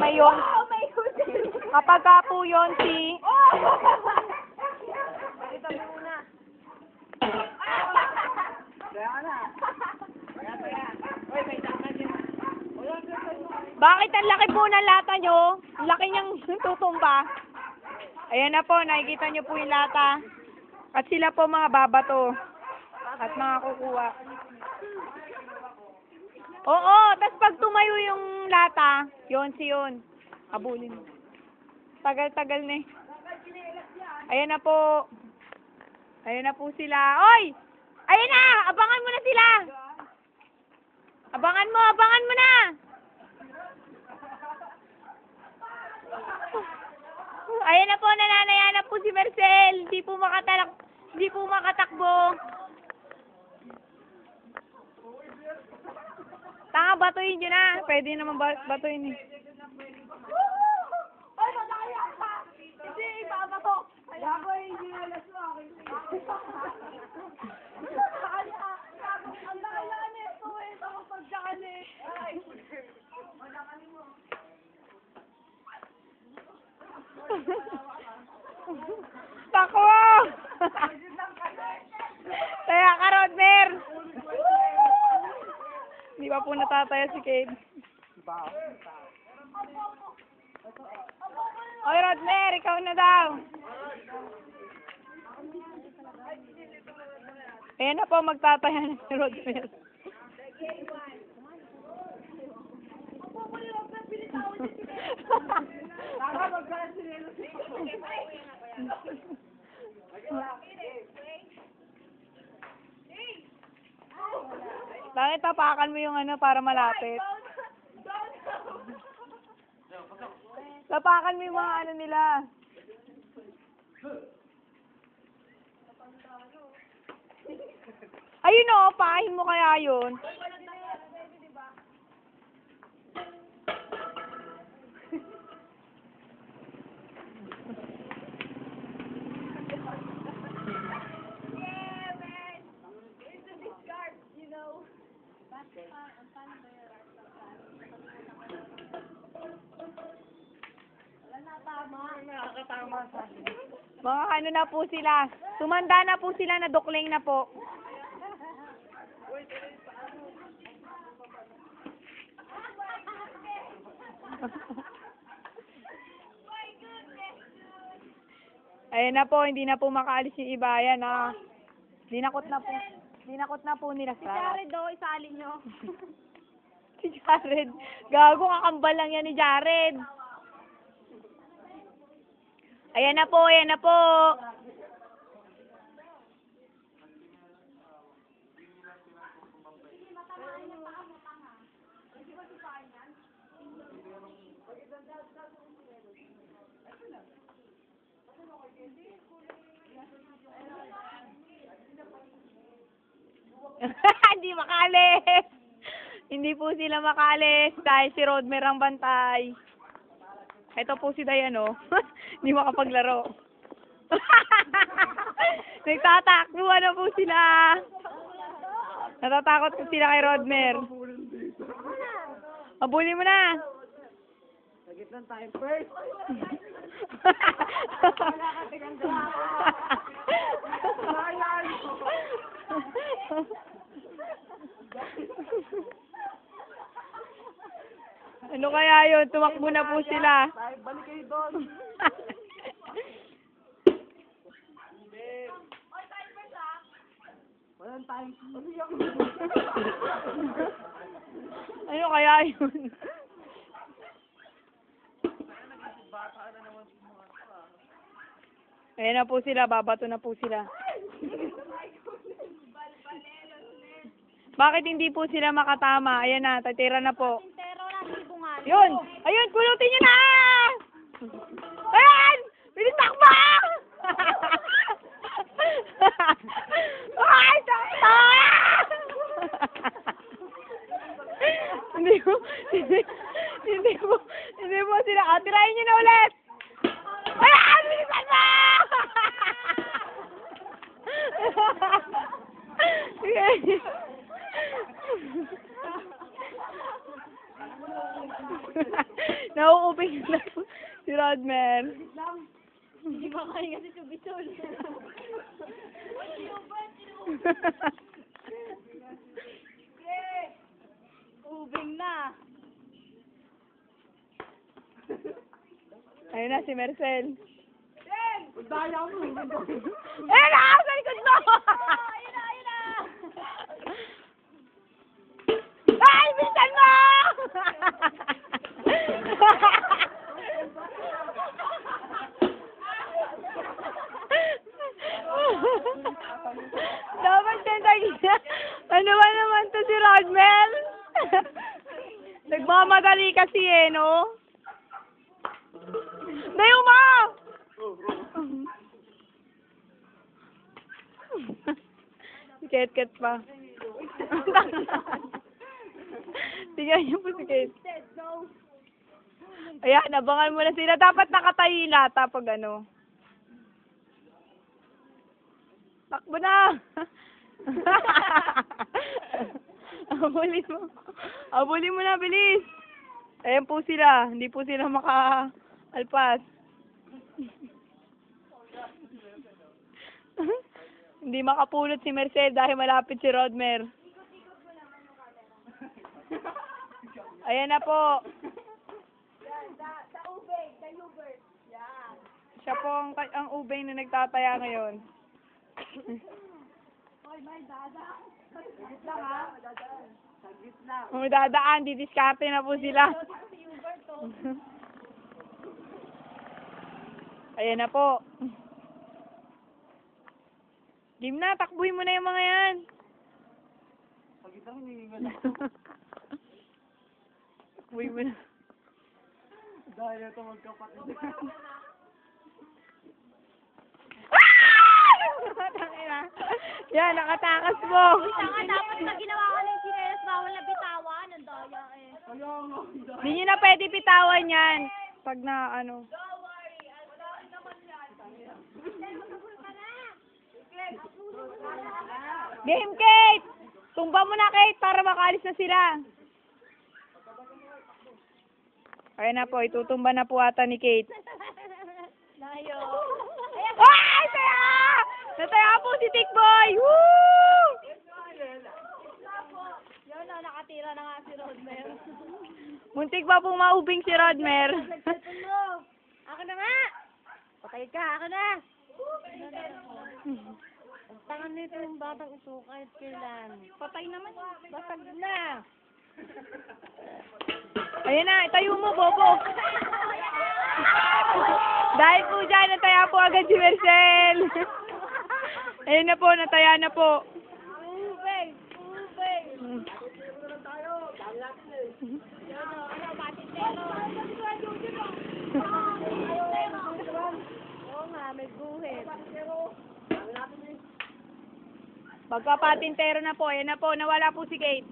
may yon. Kapag ka po yon si... Bakit ang laki po ng lata nyo? Ang laki niyang tutumba. Ayan na po, nakikita nyo po yung lata. At sila po mga babato. At mga kukuha. Oo, tas pag tumayo yung lata, yon si yon. Abulin. Tagal-tagal na eh. Ayan na po. Ayan na po sila. Oy! Ayan na! Abangan mo na sila! Abangan mo na! Ayan na po, nananaya na po si Marcel. Hindi po makatakbo. Tanga, batuin nyo na. Pwede naman batuin eh. Ay, madaya ka! Hindi, ibabato! Kaya ko hindi alas mo akin. Ang laya nito eh. Ako pagdakan eh. Ay, madakali mo. Takbo! Taya ka, Rodmer! Di ba po natataya si Kate? Oy, Rodmer, ikaw na daw. Ayan na po, magtataya na si Rodmer. Bakit tapakan mo yung ano para malapit? Tapakan mo yung mga ano nila. Ayun o, pahin mo kaya yun. Mga ano na po sila. Tumanda na po sila, na dukling na po. Ayan na po, hindi na po makaalis yung iba. Ayan ah. Dinakot na po nila. Si Jared daw, isali nyo. Si Jared. Gago, kakambal lang yan ni Jared. Ayan na po, ayan na po. Hindi makalis. Hindi po sila makalis dahil si Rodmer ang bantay. Ito po si Diane, oh. Hindi makapaglaro. Nagtatakbuhan na po sila. Natatakot po sila kay Rodmer. Abulin mo na. Sagit ng time first. Ano kaya yun? Tumakbo na po sila. Balik kayo doon. Walang time. Ano kaya yun? Ayan na po sila, babato na po sila. Bakit hindi po sila makatama? Ayan na, tatira na po. Yun! Ayun, pulutin nyo na! Ayan! Bilis takbo! Ay, takbo! Hindi po sila. Tirahin nyo na ulit! Ayan! Bilisan mo! Okay. Nauuwi ubing na si Rodmer. Hindi ba kaya kasi tubitol? Ubing na. Ayun na si Marcel. Daya mo. Eh, nakasa likod mo! Ayun na, ayun na. Ay, bilisan mo! Dapat din tayo. Ano ba naman to si Rodmel? Nagmamadali kasi eh, no? Dayo mo! Ket-ket pa. Tingnan niyo po si Kate. Ayan, abangan mo na sila. Dapat nakatayo lata pag ano. Takbo na! Abulin mo. Abulin mo na, bilis! Ayan po sila. Hindi po sila maka-alpas. Hindi makapulot si Merced dahil malapit si Rodmer. Ayan na po. Sa ubing, sa Hubert. Yan. Siya po ang ubay na nagtataya ngayon. Hoy, may dada. Saglit lang ha. Saglit lang. Kung dadaan, didiskarte na po sila. Si Hubert to. Ayan na po. Game na, takbuhin mo na yung mga yan. Saglit lang, hinihingal ako. Takbuhin mo na. Dahil ito magkapatid. Yan, nakatakas mo. Saka dapat na ginawa ka ng sinelas, bawal na bitawan. Ang daya eh. Hindi nyo na pwede pitawan yan. Pag na ano. Game, Kate! Tumba mo na, Kate, para makaalis na sila. Ayan na po, itutumba na po ata ni Kate. Layo. Ay, taya! Nataya po si Tikboy! Woo! Yun na, nakatira na nga si Rodmer. Muntik pa pong maubing si Rodmer. Nagsalpon mo. Ako na nga. Patay ka, ako na. Ang tangan nito yung batang ito kahit kailan. Patay naman. Basag na. Ayan na, itayo mo, Bobo. Dahil po dyan, nataya po agad si Marcel. Ayan na po, nataya na po. Ubeng! Ubeng! Ano, batitero? Oo nga, may guhit. Magpapatintero na po, ayan na po, nawala po si Kate.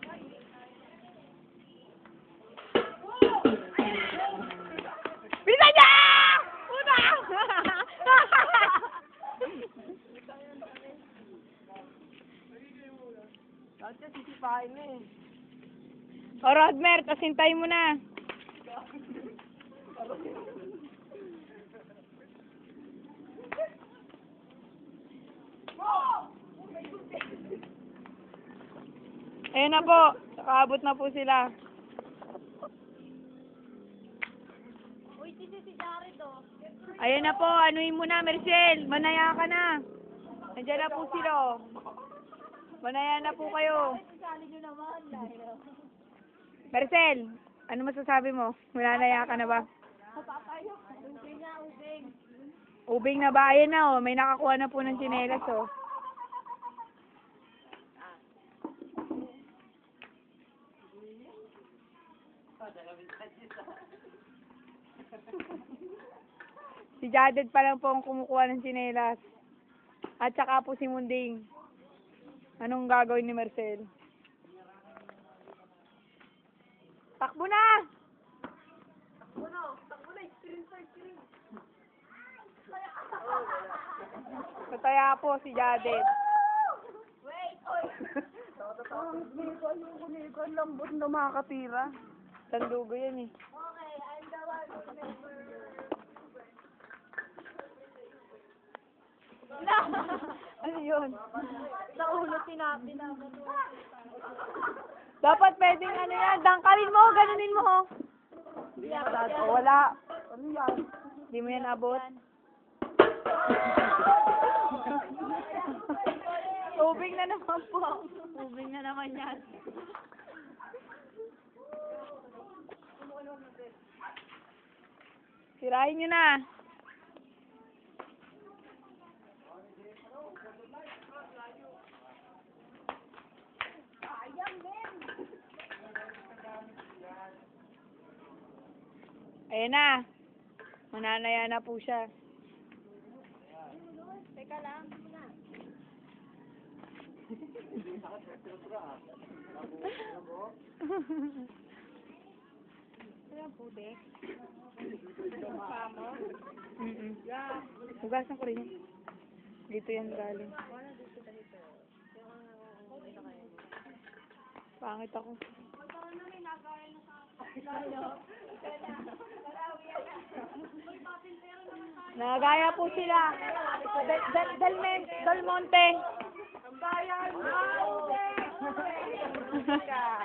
Bisa niya! Puta! Bakit sisipahin na eh? O Rodmer, tas hintayin mo na. Ayan na po, nakaabot na po sila. Uy, si Jared oh. Ayan na po, anuin mo na, Marcel. Manaya ka na. Nandiyan na po sila, oh. Manaya na po kayo. Sali nyo naman. Layo. Marcel, ano masasabi mo? Mananaya ka na ba? Papayo. Ubing na, ubing. Ubing na ba? Ayan na, oh. May nakakuha na po ng tsinelas, oh. Si Jaded pa lang po ang kumukuha ng tsinelas. At saka po si Munding. Anong gagawin ni Marcel? Takbo na! Takbo na, screen. Nataya po si Jaded. Wait, oy. Sandugo yan eh. Okay, I'm the one. Ano yun? Sa ulo, tinapin na. Dapat pwedeng ano yan, dangkalin mo, ganunin mo. Wala. Ano yan? Hindi mo yan abot. Tubig na naman po. Tubig na naman yan. Sirahin nyo na. Ayan na. Mananaya na po siya. Teka lang. Ayan po, Dek. Hugasan ko rin yan. Dito yan galing. Pangit ako. Nagaya po sila. Del Monte.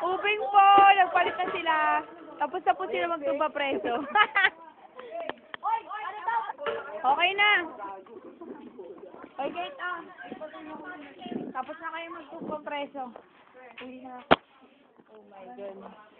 Ubing po. Nagpalit na sila. Tapos na po sila magtumba preso. Okay na. Okay, Tapos na kayo magtumba preso. Uwi na. Oh my God.